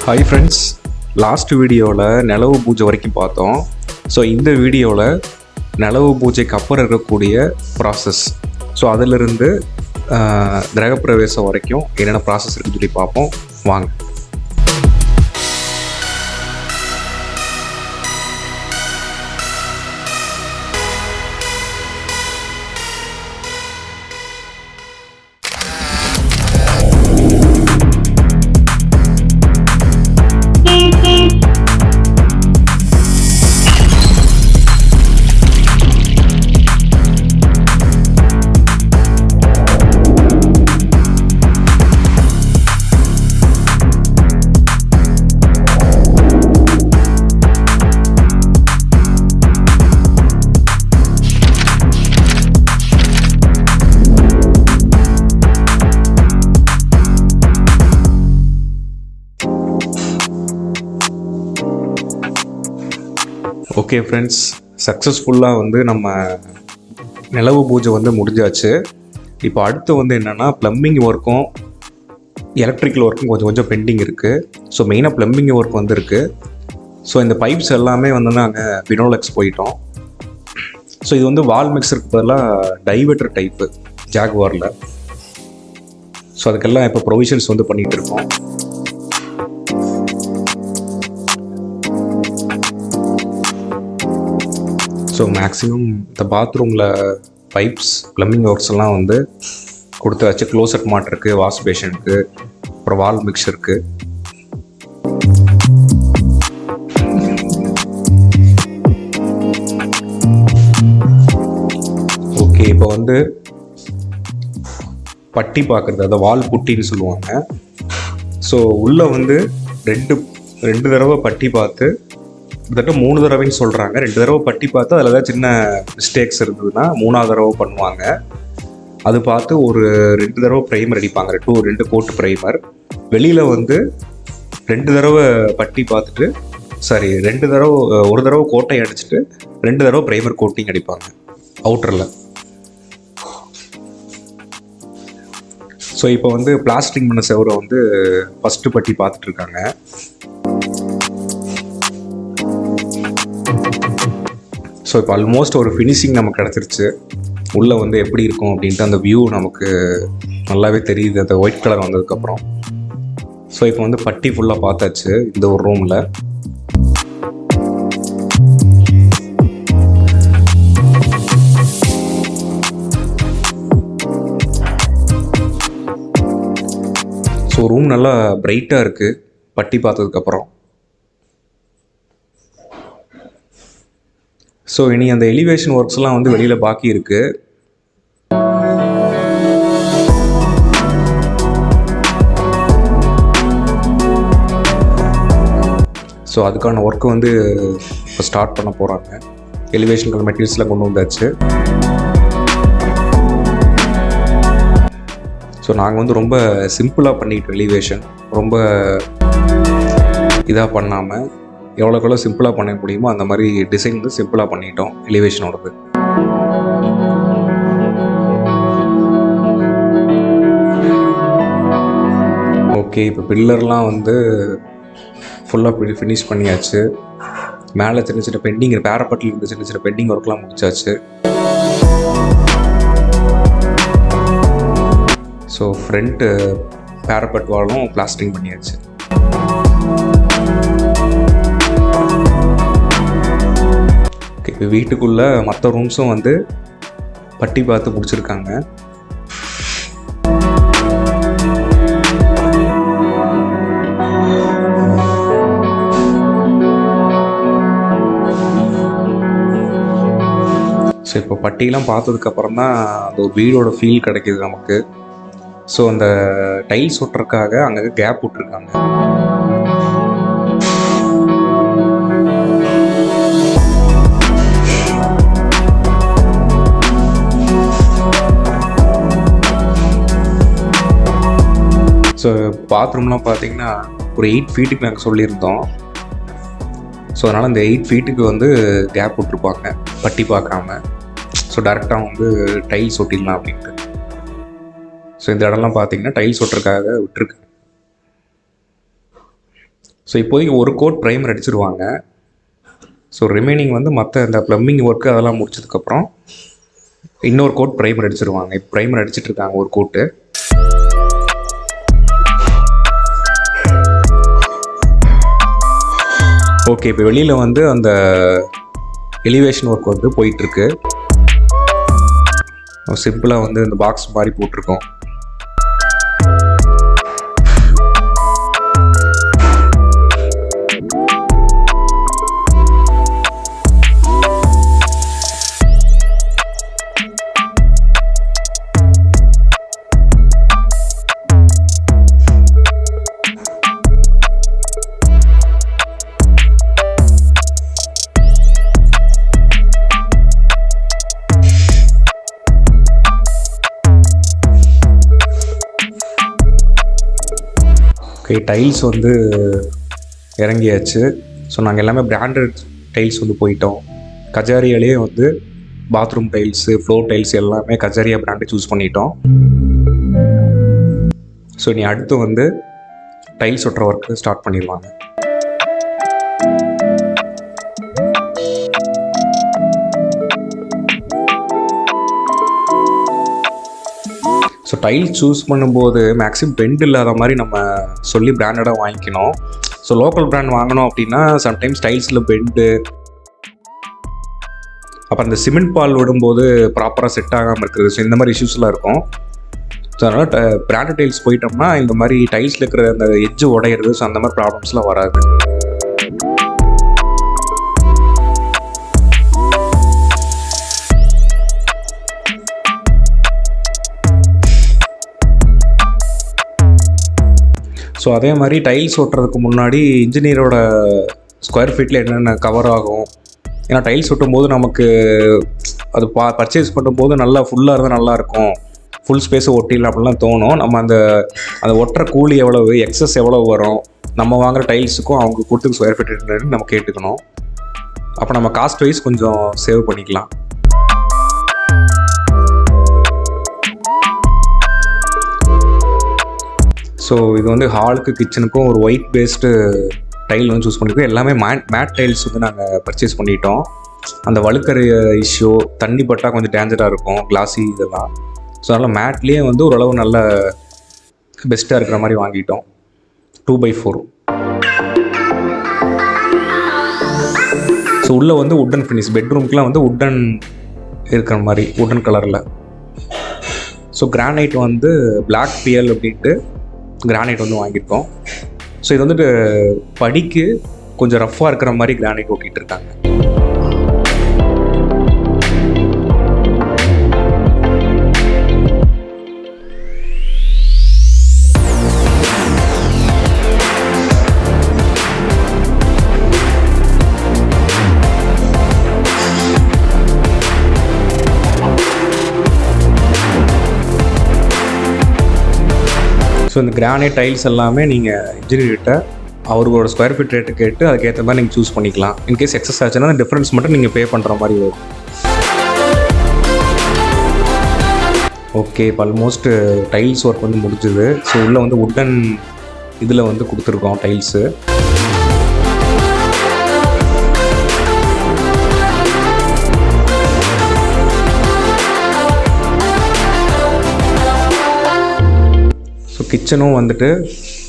Hi friends, last வீடியோவில் நிலவு பூஜை வரைக்கும் பார்த்தோம். ஸோ இந்த வீடியோவில் நிலவு பூஜைக்கு அப்புறம் இருக்கக்கூடிய ப்ராசஸ், ஸோ அதிலிருந்து கிரகப்பிரவேசம் வரைக்கும் என்னென்ன ப்ராசஸ் இருக்குன்னு சொல்லி பார்ப்போம். வாங்க. ஓகே ஃப்ரெண்ட்ஸ், சக்ஸஸ்ஃபுல்லாக நம்ம நிலவு பூஜை முடிஞ்சாச்சு. இப்போ அடுத்து என்னென்னா ப்ளம்பிங் ஒர்க்கும் எலக்ட்ரிக்கல் ஒர்க்கும் கொஞ்சம் பெண்டிங் இருக்குது. ஸோ மெயினாக ப்ளம்பிங் ஒர்க் இருக்குது. ஸோ இந்த பைப்ஸ் எல்லாமே நாங்கள் பினோலெக்ஸ் போயிட்டோம். ஸோ இது வால் மிக்சருக்கு பதிலாக டைவர்டர் டைப்பு ஜாகுவாரில். ஸோ அதுக்கெல்லாம் இப்போ ப்ரொவிஷன்ஸ் பண்ணிகிட்டு இருக்கோம். ஸோ மேக்ஸிமம் இந்த பாத்ரூமில் பைப்ஸ் ப்ளம்பிங் ஒர்க்ஸ் எல்லாம் கொடுத்தாச்சு. க்ளோசட் மாட் இருக்குது, வாஷ் பேஷனுக்கு, அப்புறம் வால் மிக்சருக்கு. ஓகே, இப்போ பட்டி பார்க்குறது, அதை வால் புட்டின்னு சொல்லுவாங்க. ஸோ உள்ளே ரெண்டு தடவை பட்டி பார்த்து, கிட்டத்தட்ட 3 தடவைன்னு சொல்கிறாங்க. 2 தடவை பட்டி பார்த்து அதில் ஏதாவது சின்ன மிஸ்டேக்ஸ் இருந்ததுன்னா 3ஆவது தடவை பண்ணுவாங்க. அது பார்த்து ஒரு 2 தடவை ப்ரைமர் அடிப்பாங்க, 2 கோட்டு ப்ரைமர். வெளியில் 2 தடவை பட்டி பார்த்துட்டு, ஒரு தடவை கோட்டை அடிச்சுட்டு 2 தடவை ப்ரைமர் கோட்டிங் அடிப்பாங்க அவுட்டரில். ஸோ இப்போ பிளாஸ்டரிங் பண்ண செவரை ஃபஸ்ட்டு பட்டி பார்த்துட்ருக்காங்க. ஸோ இப்போ ஆல்மோஸ்ட் ஒரு ஃபினிஷிங் நமக்கு கிடச்சிருச்சு. உள்ளே எப்படி இருக்கும் அப்படின்ட்டு அந்த வியூ நமக்கு நல்லாவே தெரியுது, அந்த ஒயிட் கலர் வந்ததுக்கப்புறம். ஸோ இப்போ பட்டி ஃபுல்லாக பார்த்தாச்சு இந்த ஒரு ரூமில். ஸோ ரூம் நல்லா பிரைட்டாக இருக்குது பட்டி பார்த்ததுக்கப்புறம். ஸோ இனி அந்த எலிவேஷன் ஒர்க்ஸ்லாம் வெளியில் பாக்கி இருக்குது. ஸோ அதுக்கான ஒர்க்கு இப்போ ஸ்டார்ட் பண்ண போகிறாங்க. எலிவேஷனுக்கான மெட்டீரியல்ஸ்லாம் கொண்டு வந்தாச்சு. ஸோ நாங்கள் ரொம்ப சிம்பிளாக பண்ணிக்கிட்டோம். எலிவேஷன் ரொம்ப இதாக பண்ணாமல் எவ்வளோக்கெவ்வளோ சிம்பிளாக பண்ண முடியுமோ அந்த மாதிரி டிசைன் சிம்பிளாக பண்ணிட்டோம் எலிவேஷனோடது. ஓகே, இப்போ பில்லர்லாம் ஃபுல்லாக ஃபினிஷ் பண்ணியாச்சு. மேலே சின்ன சின்ன பெண்டிங், பேரப்பட்டில் இருந்து சின்ன சின்ன பெண்டிங் ஒர்க்லாம் முடிச்சாச்சு. ஸோ ஃப்ரண்ட்டு பேரப்பட் வாலும் பிளாஸ்டரிங் பண்ணியாச்சு. இப்போ வீட்டுக்குள்ளே மற்ற ரூம்ஸும் பட்டி பார்த்து முடிச்சிருக்காங்க. ஸோ இப்போ பட்டியெலாம் பார்த்ததுக்கப்புறம் தான் அந்த ஒரு வீடோட ஃபீல் கிடைக்கிது நமக்கு. ஸோ அந்த டைல்ஸ் ஒட்டுறதுக்காக அங்கே கேப் விட்டுருக்காங்க. ஸோ பாத்ரூம்லாம் பார்த்தீங்கன்னா ஒரு 8 ஃபீட்டுக்கு நாங்கள் சொல்லியிருந்தோம். ஸோ அதனால் அந்த 8 ஃபீட்டுக்கு கேப் விட்ருப்பாங்க பட்டி பார்க்காம. ஸோ டேரெக்டாக டைல்ஸ் ஒட்டிடலாம் அப்படின்ட்டு. ஸோ இந்த இடம்லாம் பார்த்தீங்கன்னா டைல்ஸ் ஒட்டுறதுக்காக விட்டுருக்கு. ஸோ இப்போதைக்கு ஒரு கோட் ப்ரைமர் அடிச்சிருவாங்க. ஸோ ரிமைனிங் வந்து மற்ற இந்த ப்ளம்பிங் ஒர்க்கு அதெல்லாம் முடிச்சதுக்கப்புறம் இன்னொரு கோட் ப்ரைமர் அடிச்சிருவாங்க. இப்போ ப்ரைமர் அடிச்சிட்ருக்காங்க ஒரு கோட்டு. ஓகே, இப்போ வெளியில் வந்து அந்த எலிவேஷன் ஒர்க் வந்து போயிட்டுருக்கு. சிம்பிளாக வந்து இந்த பாக்ஸ் மாதிரி போட்டிருக்கோம். ஓகே, டைல்ஸ் வந்து இறங்கியாச்சு. ஸோ நாங்கள் எல்லாமே பிராண்டட் டைல்ஸ் வந்து போயிட்டோம். கஜாரியாலே வந்து பாத்ரூம் டைல்ஸு, ஃப்ளோர் டைல்ஸ் எல்லாமே கஜாரியா பிராண்டை சூஸ் பண்ணிட்டோம். ஸோ நீ அடுத்து வந்து டைல்ஸ் ஒட்டுற ஒர்க்கு ஸ்டார்ட் பண்ணிடுவாங்க. ஸோ டைல்ஸ் சூஸ் பண்ணும்போது மேக்ஸிமம் பெண்ட் இல்லாத மாதிரி நம்ம சொல்லி பிராண்டடாக வாங்கிக்கணும். ஸோ லோக்கல் பிராண்ட் வாங்கினோம் அப்படின்னா சம்டைம்ஸ் டைல்ஸில் பெண்டு, அப்புறம் இந்த சிமெண்ட் பால் விடும்போது ப்ராப்பராக செட் ஆகாமல் இருக்கிறது, ஸோ இந்த மாதிரி இஷ்யூஸ்லாம் இருக்கும். ஸோ அதனால் பிராண்டட் டைல்ஸ் போயிட்டோம்னா இந்த மாதிரி டைல்ஸில் இருக்கிற அந்த எட்ஜு உடையிறது, ஸோ அந்த மாதிரி ப்ராப்ளம்ஸ்லாம் வராது. ஸோ அதே மாதிரி டைல்ஸ் ஒட்டுறதுக்கு முன்னாடி இன்ஜினியரோட ஸ்கொயர் ஃபீட்டில் என்னென்ன கவர் ஆகும், ஏன்னா டைல்ஸ் ஒட்டும்போது நமக்கு அது பர்ச்சேஸ் பண்ணும்போது நல்லா ஃபுல்லாக இருந்தால் நல்லாயிருக்கும், ஃபுல் ஸ்பேஸை ஒட்டிடலாம் அப்படிலாம் தோணும். நம்ம அந்த ஒட்டுற கூலி எவ்வளவு, எக்ஸஸ் எவ்வளோ வரும், நம்ம வாங்குகிற டைல்ஸுக்கும் அவங்க கொடுத்து ஸ்கொயர் ஃபீட் என்னன்னு நம்ம கேட்டுக்கணும். அப்போ நம்ம காஸ்ட் வைஸ் கொஞ்சம் சேவ் பண்ணிக்கலாம். ஸோ இது வந்து ஹாலுக்கு கிச்சனுக்கும் ஒரு ஒயிட் பேஸ்டு டைல் வந்து சூஸ் பண்ணியிருக்கோம். எல்லாமே மேட் டைல்ஸ் வந்து நாங்கள் பர்ச்சேஸ் பண்ணிட்டோம். அந்த வழுக்கிற இஷ்யூ, தண்ணி பட்டால் கொஞ்சம் டேஞ்சராக இருக்கும், கிளாஸி இதெல்லாம். ஸோ அதனால் மேட்லேயே வந்து ஓரளவு நல்ல பெஸ்ட்டாக இருக்கிற மாதிரி வாங்கிட்டோம். 2x4. ஸோ உள்ளே வந்து உட்டன் ஃபினிஷ், பெட்ரூம்க்குலாம் வந்து உட்டன் இருக்கிற மாதிரி, உட்டன் கலரில். ஸோ கிரானைட் வந்து பிளாக் பியல் அப்படின்ட்டு கிரானைட் வந்து வாங்கியிருக்கோம். ஸோ இது வந்துட்டு படிக்கு கொஞ்சம் ரஃப்பாக இருக்கிற மாதிரி கிரானைட் ஓட்டிகிட்டு இருக்காங்க. ஸோ இந்த கிரானைட் டைல்ஸ் எல்லாமே நீங்கள் இன்ஜினியர்கிட்ட அவரோட ஸ்கொயர் ஃபீட் ரேட்டு கேட்டு அதுக்கேற்ற மாதிரி நீங்கள் சூஸ் பண்ணிக்கலாம். இன்கேஸ் எக்ஸஸ் ஆச்சுன்னா அந்த டிஃப்ரென்ஸ் மட்டும் நீங்கள் பே பண்ணுற மாதிரி வரும். ஓகே, இப்போ ஆல்மோஸ்ட் டைல்ஸ் ஒர்க் வந்து முடிஞ்சுது. ஸோ உள்ளே வந்து உட்டன் இதில் வந்து கொடுத்துருக்கோம் டைல்ஸு. ஸோ கிச்சனும் வந்துட்டு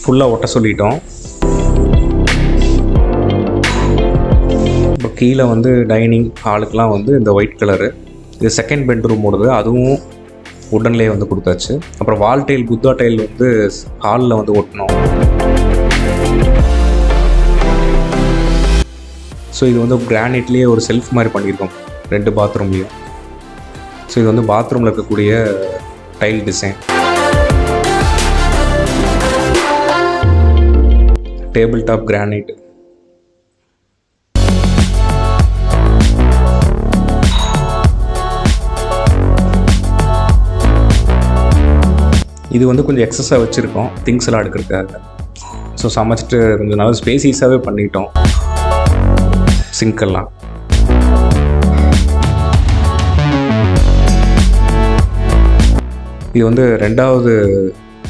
ஃபுல்லாக ஒட்ட சொல்லிட்டோம். இப்போ கீழே வந்து டைனிங் ஹாலுக்கெலாம் வந்து இந்த ஒயிட் கலரு, இது செகண்ட் பெட்ரூம் ஓடுது, அதுவும் உடன்லேயே வந்து கொடுத்தாச்சு. அப்புறம் வால் டைல், புத்தா டைல் வந்து ஹாலில் வந்து ஒட்டணும். ஸோ இது வந்து கிரானைட்லேயே ஒரு செல்ஃப் மாதிரி பண்ணியிருக்கோம் 2 பாத்ரூம்லேயும். ஸோ இது வந்து பாத்ரூமில் இருக்கக்கூடிய tile design. Table top granite. இது வந்து கொஞ்சம் எக்ஸஸாக வச்சுருக்கோம் திங்ஸ் எல்லாம் எடுக்கிறதுக்காக. ஸோ சமைச்சிட்டு கொஞ்சம் நல்லா ஸ்பேசியஸாகவே பண்ணிட்டோம் சிங்க்கெல்லாம். இது வந்து 2வது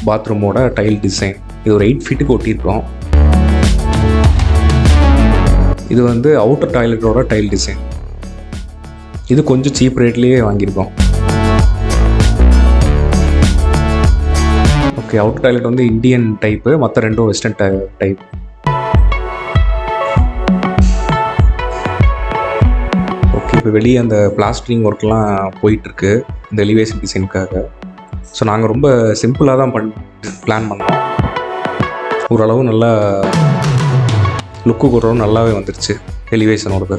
பாத்ரூமோட டைல் டிசைன். இது ஒரு 8 ஃபீட்டுக்கு ஒட்டியிருக்கோம். இது வந்து அவுட்டர் டாய்லெட்டோட டைல் டிசைன். இது கொஞ்சம் சீப் ரேட்லேயே வாங்கியிருக்கோம். ஓகே, அவுட்டர் டாய்லெட் வந்து இந்தியன் டைப்பு, மற்ற ரெண்டும் வெஸ்டர்ன் டைப். ஓகே, இப்போ வெளியே அந்த பிளாஸ்டரிங் ஒர்க்லாம் போயிட்டுருக்கு இந்த எலிவேஷன் டிசைனுக்காக. ஸோ நாங்கள் ரொம்ப சிம்பிளாக தான் பிளான் பண்ணோம். ஓரளவு நல்லா லுக்கு ஓரளவு நல்லாவே வந்துருச்சு எலிவேஷனோடது.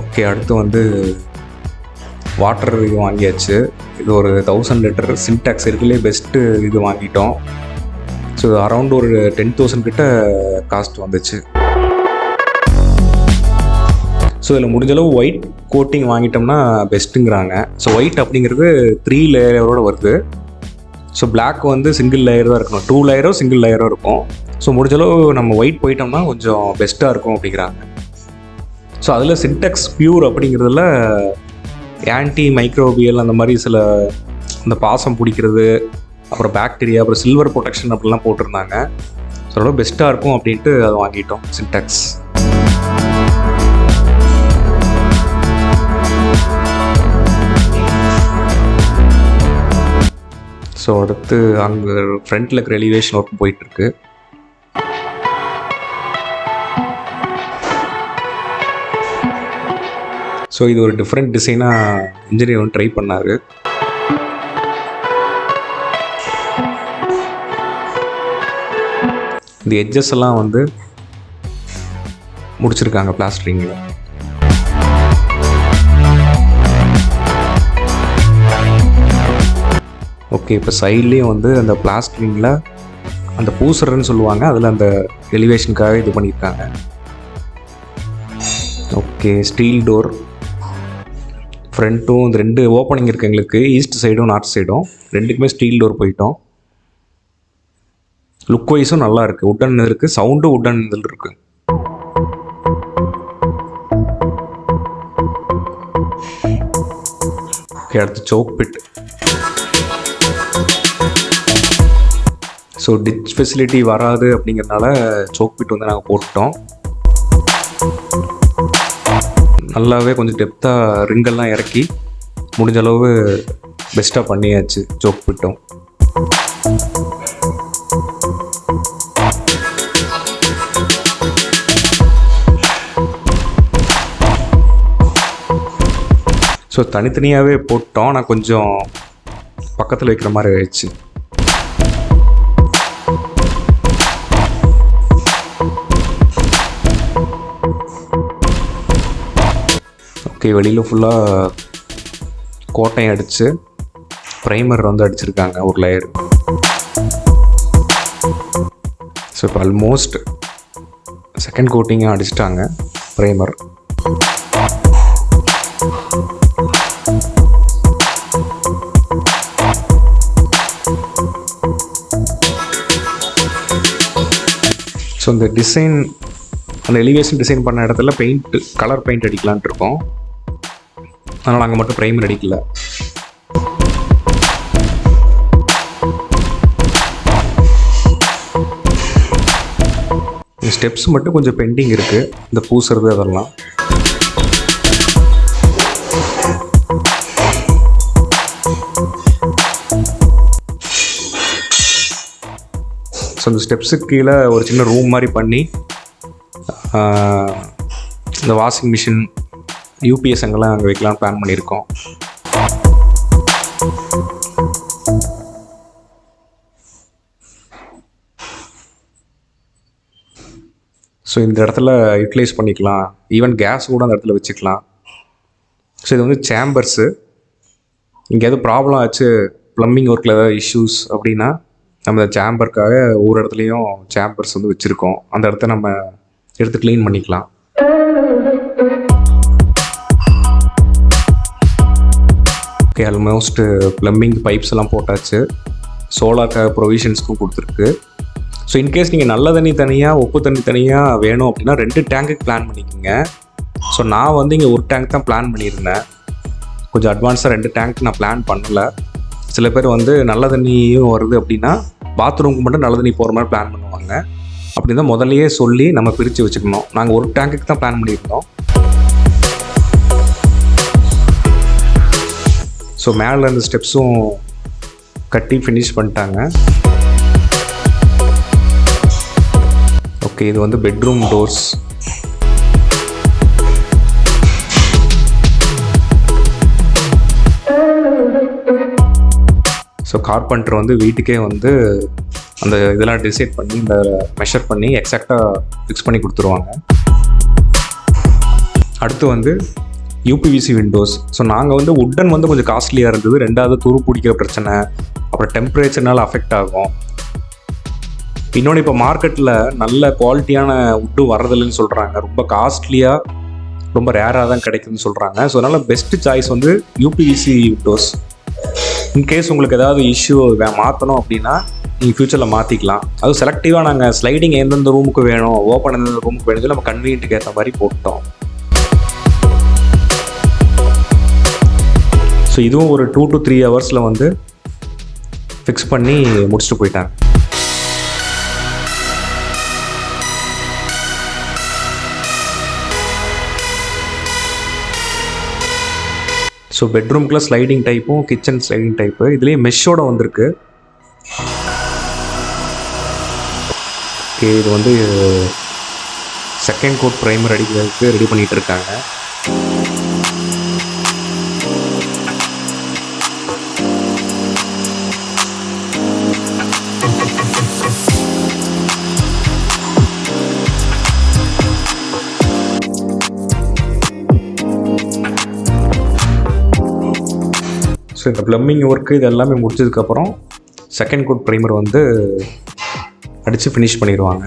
ஓகே, அடுத்து வந்து வாட்டர் இது வாங்கியாச்சு. இது ஒரு 1000 லிட்டர் சின்டாக்ஸ் இருக்குல்லே பெஸ்ட்டு இது வாங்கிட்டோம். ஸோ அரௌண்ட் ஒரு 10,000 கிட்ட காஸ்ட் வந்துச்சு. ஸோ இதில் முடிஞ்சளவு ஒயிட் கோட்டிங் வாங்கிட்டோம்னா பெஸ்ட்டுங்கிறாங்க. ஸோ ஒயிட் அப்படிங்கிறது 3 லேயரோடு வருது. ஸோ பிளாக் வந்து சிங்கிள் லேயர் தான் இருக்கணும், 2 லேயரோ சிங்கிள் லேயரோ இருக்கும். ஸோ முடிஞ்சளவு நம்ம ஒயிட் போயிட்டோம்னா கொஞ்சம் பெஸ்ட்டாக இருக்கும் அப்படிங்கிறாங்க. ஸோ அதில் சின்டெக்ஸ் பியூர் அப்படிங்கிறதுல ஆன்டி மைக்ரோபியல் அந்த மாதிரி சில அந்த பாசம் பிடிக்கிறது, அப்புறம் பாக்டீரியா, அப்புறம் சில்வர் ப்ரொடெக்ஷன் அப்படிலாம் போட்டிருந்தாங்க. ஸோ ரொம்ப பெஸ்ட்டாக இருக்கும் அப்படின்ட்டு அதை வாங்கிட்டோம் சின்டெக்ஸ். ஸோ அடுத்து அங்கே ஃப்ரண்ட்டில் இருக்கிற எலிவேஷன் ஒர்க் போயிட்டுருக்கு. ஸோ இது ஒரு டிஃப்ரெண்ட் டிசைனாக இன்ஜினியர் வந்து ட்ரை பண்ணார். இந்த எட்ஜஸ் எல்லாம் வந்து முடிச்சிருக்காங்க பிளாஸ்டரிங்கில். ஓகே, இப்போ சைட்லேயும் வந்து அந்த பிளாஸ்டரிங்கில் அந்த பூசர்ன்னு சொல்லுவாங்க, அதில் அந்த எலிவேஷனுக்காக இது பண்ணியிருக்காங்க. ஓகே, ஸ்டீல் டோர் ஃப்ரண்ட்டும் இந்த 2 ஓப்பனிங் இருக்குது எங்களுக்கு, ஈஸ்ட் சைடும் நார்த் சைடும், ரெண்டுக்குமே ஸ்டீல் டோர் போயிட்டோம். லுக் வைஸும் நல்லா இருக்குது, உட்டன் இருக்குது, சவுண்டும் உட்டன் இதில் இருக்குது. ஓகே, அடுத்து soak pit. So ditch facility வராது அப்படிங்கிறதுனால சோக் பிட் வந்து நாங்கள் போட்டுட்டோம். நல்லாவே கொஞ்சம் டெப்த்தாக ரிங்கெல்லாம் இறக்கி முடிஞ்ச அளவு பெஸ்ட்டாக பண்ணியாச்சு சோக் பிட்டும். ஸோ தனித்தனியாகவே போட்டோம், நான் கொஞ்சம் பக்கத்தில் வைக்கிற மாதிரி ஆயிடுச்சு. ஓகே, வெளியில் ஃபுல்லாக கோட்டையும் அடித்து ப்ரைமர் வந்து அடிச்சிருக்காங்க ஒரு லேயர். ஸோ இப்போ ஆல்மோஸ்ட் செகண்ட் கோட்டிங்கும் அடிச்சிட்டாங்க ப்ரைமர். ஸோ இந்த டிசைன், அந்த எலிவேஷன் டிசைன் பண்ண இடத்துல கலர் பெயிண்ட் அடிக்கலான்ட்டு இருக்கோம். அதனால் அங்கே மட்டும் ப்ரைமர் அடிக்கல. இந்த ஸ்டெப்ஸ் மட்டும் கொஞ்சம் பெண்டிங் இருக்குது, இந்த பூசுறது அதெல்லாம். ஸோ இந்த ஸ்டெப்ஸுக்கு கீழே ஒரு சின்ன ரூம் மாதிரி பண்ணி இந்த வாஷிங் மிஷின், யூபிஎஸ் அங்கெல்லாம் அங்கே வைக்கலாம்னு பிளான் பண்ணியிருக்கோம். ஸோ இந்த இடத்துல யூட்டிலைஸ் பண்ணிக்கலாம், ஈவன் கேஸ் கூட அந்த இடத்துல வச்சுக்கலாம். ஸோ இது வந்து சேம்பர்ஸு. இங்கே எதுவும் ப்ராப்ளம் ஆச்சு, ப்ளம்பிங் ஒர்க்கில் ஏதாவது இஷ்யூஸ் அப்படின்னா நம்ம இந்த சேம்பருக்காக ஒவ்வொரு இடத்துலையும் சேம்பர்ஸ் வந்து வச்சுருக்கோம். அந்த இடத்த நம்ம எடுத்து க்ளீன் பண்ணிக்கலாம். ஓகே, ஆல்மோஸ்ட் ப்ளம்பிங் பைப்ஸ் எல்லாம் போட்டாச்சு. சோலாருக்காக ப்ரொவிஷன்ஸ்க்கும் கொடுத்துருக்கு. ஸோ இன்கேஸ் நீங்கள் நல்ல தண்ணி தனியாக, உப்பு தண்ணி தனியாக வேணும் அப்படின்னா 2 டேங்குக்கு பிளான் பண்ணிக்கோங்க. ஸோ நான் வந்து இங்கே ஒரு டேங்க் தான் பிளான் பண்ணியிருந்தேன். கொஞ்சம் அட்வான்ஸாக 2 டேங்க் நான் பிளான் பண்ணலை. சில பேர் வந்து நல்ல தண்ணியும் வருது அப்படின்னா பாத்ரூமுக்கு மட்டும் நல்ல தண்ணி போகிற மாதிரி பிளான் பண்ணுவாங்க. சொல்லுவாங்க. அப்படி தான் முதல்லையே சொல்லி நம்ம பிரித்து வச்சுக்கணும். நாங்கள் ஒரு டேங்குக்கு தான் பிளான் பண்ணியிருந்தோம். ஸோ மேலே அந்த ஸ்டெப்ஸும் கட்டி ஃபினிஷ் பண்ணிட்டாங்க. ஓகே, இது வந்து பெட்ரூம் டோர்ஸ். ஸோ கார்பெண்டர் வந்து வீட்டுக்கே வந்து அந்த இதெல்லாம் டிசைட் பண்ணி இந்த மெஷர் பண்ணி எக்ஸாக்டாக ஃபிக்ஸ் பண்ணி கொடுத்துருவாங்க. அடுத்து வந்து யூபிவிசி விண்டோஸ். ஸோ நாங்கள் வந்து உட்டன் வந்து கொஞ்சம் காஸ்ட்லியாக இருந்தது. ரெண்டாவது துரு பிடிக்கிற பிரச்சனை, அப்புறம் டெம்பரேச்சர்னால அஃபெக்ட் ஆகும். இன்னொன்று இப்போ மார்க்கெட்டில் நல்ல குவாலிட்டியான உட்டு வரதில்லைன்னு சொல்கிறாங்க. ரொம்ப காஸ்ட்லியாக ரொம்ப ரேராக தான் கிடைக்குதுன்னு சொல்கிறாங்க. ஸோ அதனால் பெஸ்ட்டு சாய்ஸ் வந்து யூபிவிசி விண்டோஸ். இன்கேஸ் உங்களுக்கு ஏதாவது இஷ்யூ மாற்றணும் அப்படின்னா நீங்கள் ஃப்யூச்சரில் மாற்றிக்கலாம். அதுவும் செலக்டிவாக நாங்கள் ஸ்லைடிங் எந்தெந்த ரூமுக்கு வேணும், ஓப்பன் எந்தெந்த ரூமுக்கு வேணும் நம்ம கன்வீனியன்ட்டுக்கு ஏற்ற மாதிரி போட்டோம். ஸோ இதுவும் ஒரு 2 to 3 ஹவர்ஸில் வந்து ஃபிக்ஸ் பண்ணி முடிச்சுட்டு போயிட்டாங்க. ஸோ பெட்ரூம்க்குள்ள ஸ்லைடிங் டைப்பும் கிச்சன் ஸ்லைடிங் டைப்பு இதுலேயே மெஷ்ஷோட வந்திருக்கு. ஓகே, இது வந்து செகண்ட் கோட் ப்ரைமர் அடிக்கிறதுக்கு ரெடி பண்ணிகிட்டு இருக்காங்க. ஸோ இந்த ப்ளம்பிங் ஒர்க்கு இது எல்லாமே முடிச்சதுக்கப்புறம் செகண்ட் கோட் ப்ரைமர் வந்து அடித்து ஃபினிஷ் பண்ணிடுவாங்க.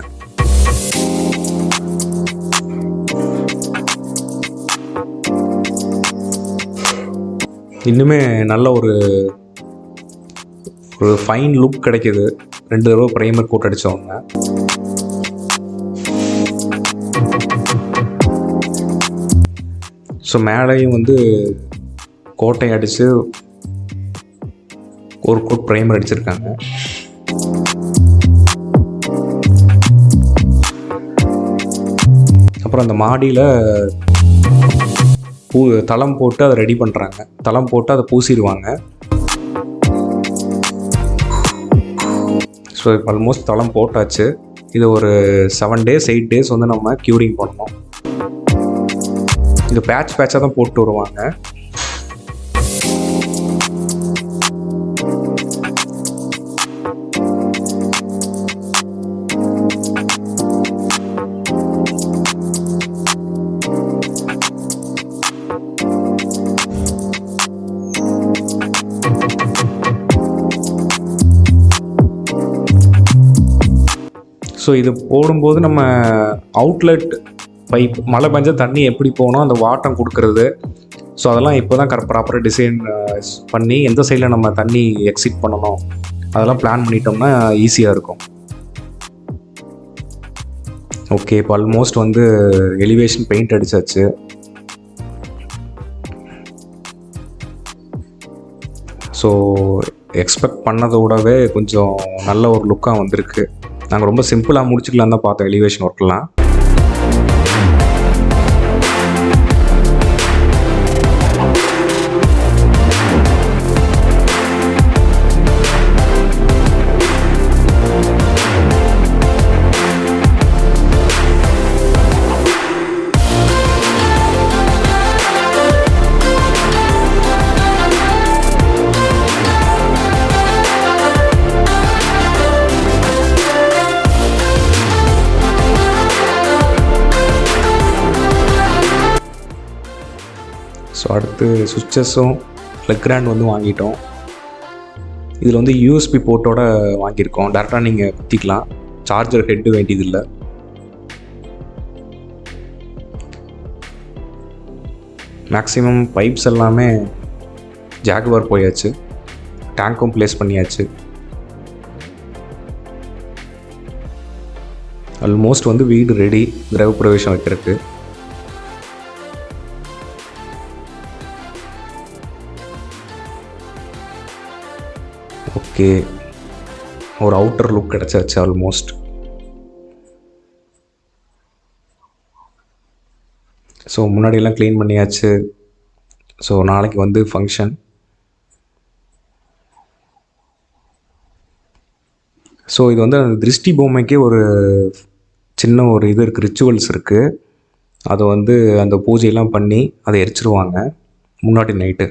இன்னுமே நல்ல ஒரு ஃபைன் லுக் கிடைக்கிது 2 தடவை ப்ரைமர் கோட் அடித்தவங்க. ஸோ மேலேயும் வந்து கோட்டை அடித்து ஒரு கோட் ப்ரைமர் அடிச்சிருக்காங்க. அப்புறம் அந்த மாடியில் தளம் போட்டு அதை ரெடி பண்ணுறாங்க. தளம் போட்டு அதை பூசிடுவாங்க. ஸோ இப்போ ஆல்மோஸ்ட் தளம் போட்டாச்சு. இது ஒரு 7 days 8 days வந்து நம்ம க்யூரிங் பண்ணணும். இது பேட்சாக தான் போட்டு வருவாங்க. ஸோ இது போடும்போது நம்ம அவுட்லெட் பைப் மழை பெஞ்சால் தண்ணி எப்படி போகணும், அந்த வாட்டம் கொடுக்கறது, ஸோ அதெல்லாம் இப்போ தான் ப்ராப்பராக டிசைன் பண்ணி எந்த சைடில் நம்ம தண்ணி எக்ஸிட் பண்ணணும் அதெல்லாம் பிளான் பண்ணிட்டோம்னா ஈஸியாக இருக்கும். ஓகே, இப்போ ஆல்மோஸ்ட் வந்து எலிவேஷன் பெயிண்ட் அடித்தாச்சு. ஸோ எக்ஸ்பெக்ட் பண்ணதோடவே கொஞ்சம் நல்ல ஒரு லுக்காக வந்திருக்கு. நாங்கள் ரொம்ப சிம்பிளாக முடிச்சுக்கலாம் தான் பார்த்தோம் எலிவேஷன் ஒர்க்கெலாம். ஸோ அடுத்து சுவிட்சஸும் லெக் கிராண்ட் வந்து வாங்கிட்டோம். இதில் வந்து யூஎஸ்பி போர்ட்டோட வாங்கியிருக்கோம். டேரெக்டாக நீங்கள் குத்திக்கலாம், சார்ஜர் ஹெட்டு வேண்டியதில்லை. மேக்ஸிமம் பைப்ஸ் எல்லாமே ஜாகுவார் போயாச்சு, டேங்க்கும் ப்ளேஸ் பண்ணியாச்சு. ஆல்மோஸ்ட் வந்து வீடு ரெடி கிரக பிரவேசம் வைக்கிறதுக்கு. ஓகே, ஒரு அவுட்டர் லுக் கிடச்சாச்சு ஆல்மோஸ்ட். ஸோ முன்னாடியெல்லாம் க்ளீன் பண்ணியாச்சு. ஸோ நாளைக்கு வந்து ஃபங்க்ஷன். ஸோ இது வந்து அந்த திருஷ்டி பொம்மைக்கே ஒரு சின்ன ஒரு இது இருக்குது, ரிச்சுவல்ஸ் இருக்குது. அதை வந்து அந்த பூஜையெல்லாம் பண்ணி அதை எரிச்சிருவாங்க முன்னாடி நைட்டு.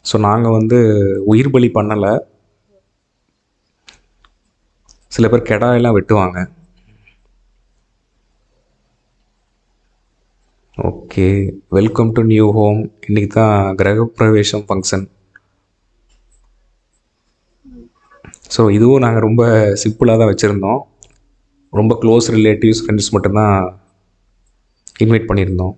ஸோ நாங்கள் வந்து உயிர் பலி பண்ணலை. சில பேர் கெடாயெல்லாம் வெட்டுவாங்க. Okay, welcome to new home. இன்றைக்கி தான் கிரகப்பிரவேசம் ஃபங்க்ஷன். ஸோ இதுவும் நாங்கள் ரொம்ப சிம்பிளாக தான் வச்சுருந்தோம். ரொம்ப க்ளோஸ் ரிலேட்டிவ்ஸ், ஃப்ரெண்ட்ஸ் மட்டும்தான் இன்வைட் பண்ணியிருந்தோம்.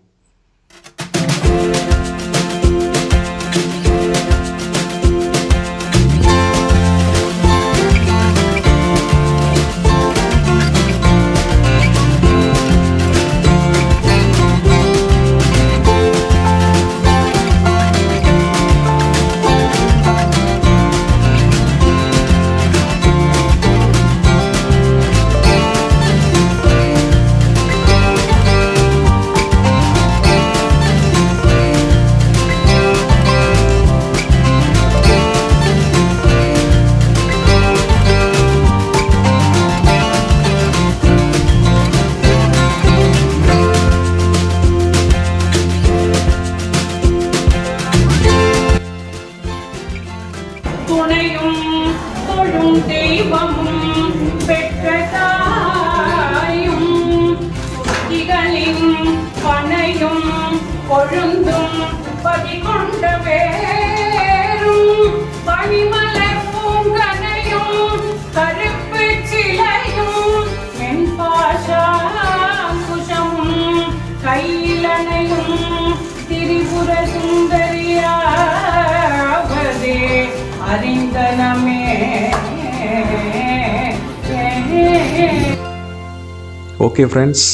ஓகே ஃப்ரெண்ட்ஸ்,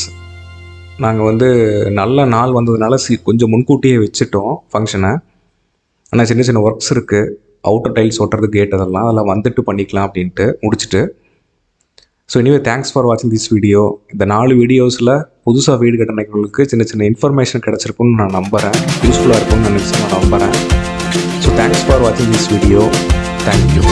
நாங்கள் வந்து நல்ல நாள் வந்ததுனால கொஞ்சம் முன்கூட்டியே வச்சுட்டோம் ஃபங்க்ஷனை. ஆனால் சின்ன சின்ன ஒர்க்ஸ் இருக்குது, அவுட்டர் டைல்ஸ் ஒட்டுறது, கேட் அதெல்லாம் வந்துட்டு பண்ணிக்கலாம் அப்படின்ட்டு முடிச்சுட்டு. ஸோ எனிவே தேங்க்ஸ் ஃபார் வாட்சிங் திஸ் வீடியோ. இந்த 4 வீடியோஸில் புதுசாக வீடு கட்டினவங்களுக்கு சின்ன சின்ன இன்ஃபர்மேஷன் கிடச்சிருக்குன்னு நான் நம்புகிறேன், யூஸ்ஃபுல்லாக இருக்கும்னு நான் நம்புகிறேன். ஸோ தேங்க்ஸ் ஃபார் வாட்சிங் திஸ் வீடியோ. தேங்க்யூ.